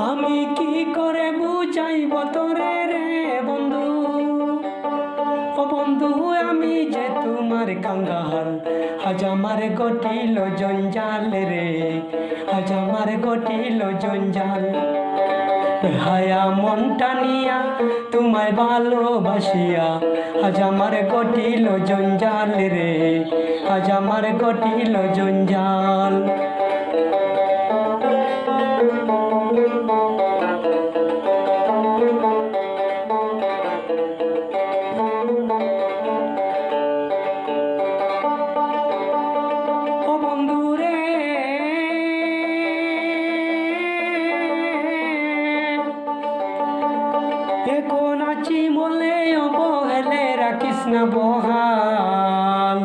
আমি কি করে বুঝাইব তোরে রে বন্ধু, ও বন্ধু আমি যে তোমার কাঙ্গাল। আজ আমার ঘটিল জঞ্জাল রে, আজ আমার ঘটিল জঞ্জাল। হায়া মনটা নিয়া তোমায় ভালোবাসিয়া আজ আমার ঘটিল জঞ্জাল রে, আজ আমার ঘটিল জঞ্জাল। এখন আছি বলে অবহেলে রাখিস না বহাল।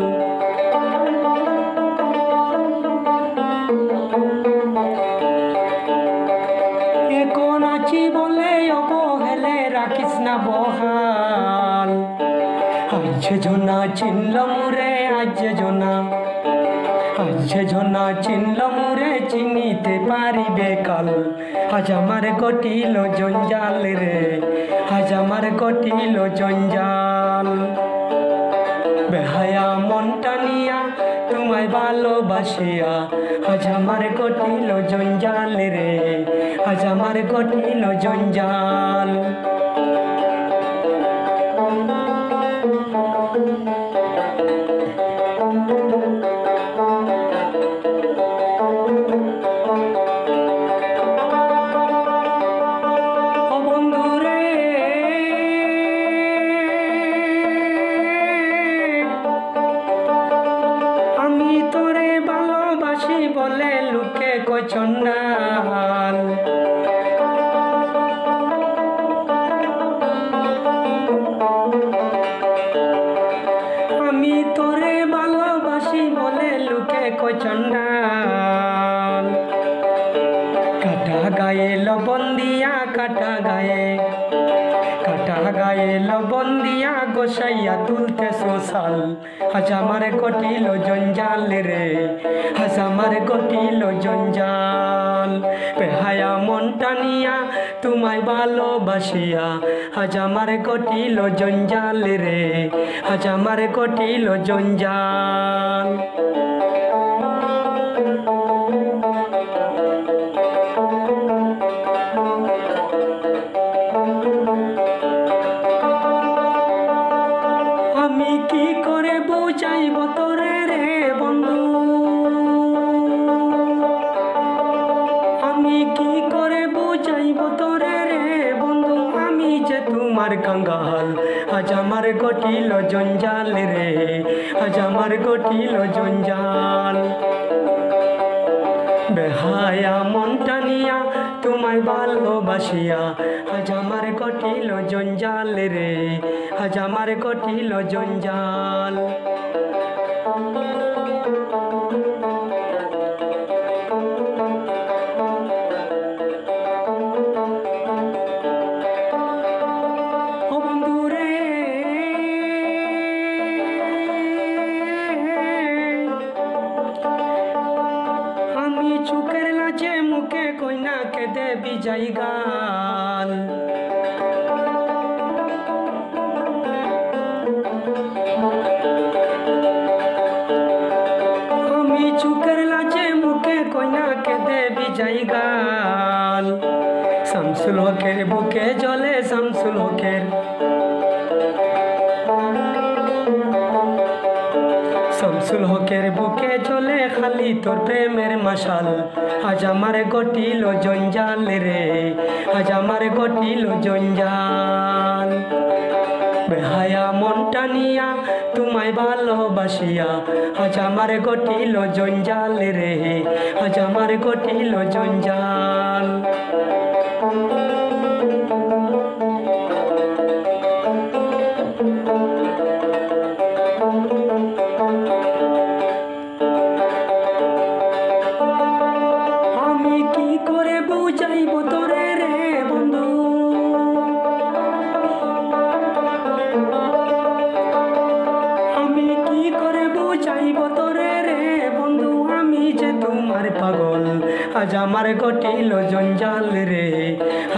এখন আছি বলে অবহেলে রাখিস না বহাল। আজ জনা চিনল মুরে, আজ জনা, আজ জনা চিনল মুরে চিনিতে পারিবে কাল। আজ আমার ঘটিল জঞ্জাল রে, আজ আমার ঘটিল জঞ্জাল। বেহায়া মনটা নিয়া তোমায় ভালোবাসিয়া আজ আমার ঘটিল জঞ্জাল রে, আজ আমার ঘটিল জঞ্জাল। বলে লুকে কচন্ডাল, আমি তোরে ভালোবাসি বলে লুকে কচন্ডাল। কাটা গায়ে লবণ দিয়া, কাটা গায়ে, কাটা গায়ে লবণ দিয়া গোসাইয়া তুলতে সোসাল। আজ আমার ঘটিল জঞ্জাল রে, আজ আমার ঘটিল জঞ্জাল। বেহায়া মনটা নিয়া তোমায় ভালোবাসিয়া আজ আমার ঘটিল জঞ্জাল রে, আজ আমার ঘটিল জঞ্জাল। আমি কি করে বুঝাইব তোরে রে বন্ধু, আমি কি করে বুঝাইব তোরে রে বন্ধু, আমি যে তোমার কাঙ্গাল। আজ আমার ঘটিল জঞ্জাল রে, আজ আমার ঘটিল জঞ্জাল। বেহায়া মনটা নিয়া তোমায় ভালোবাসিয়া আজ আমার ঘটিল জঞ্জাল রে, আজ আমার ঘটিল জঞ্জাল। চোখের লাজে মুখে কইনা কেঁদে বিজাই গাল। আমি চোখের লাজে মুখে কইনা কেঁদে বিজাই গাল। শামসুল হকের বুকে জ্বলে, শামসুল হকের, শামসুল হকের বুকে জ্বলে খালি তোর প্রেমের মশাল। আজ আমার ঘটিল জঞ্জাল রে, আজ আমার ঘটিল জঞ্জাল। বেহায়া মনটা নিয়া তোমায় ভালোবাসিয়া আজ আমার ঘটিল জঞ্জাল রে, আজ আমার ঘটিল জঞ্জাল। আমি কি করে বুঝাইব তোরে রে বন্ধু, আমি কি করে বুঝাইব তোরে রে বন্ধু, আমি যে তোমার পাগল। আজ আমার ঘটিল জঞ্জাল রে,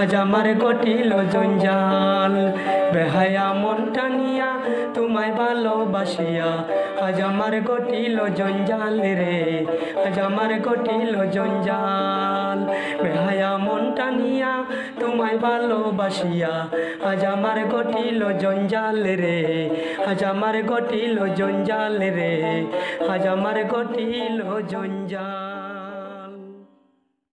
আজ আমার ঘটিল জঞ্জাল। বেহায়া মনটা নিয়া তোমায় ভালোবাসিয়া আজ আমার ঘটিল জঞ্জাল রে, আজ আমার ঘটিল জঞ্জাল। বেহায়া মনটা নিয়া তোমায় ভালোবাসিয়া আজ আমার ঘটিল জঞ্জাল রে, আজ আমার ঘটিল জঞ্জাল রে, আজ আমার ঘটিল জঞ্জাল।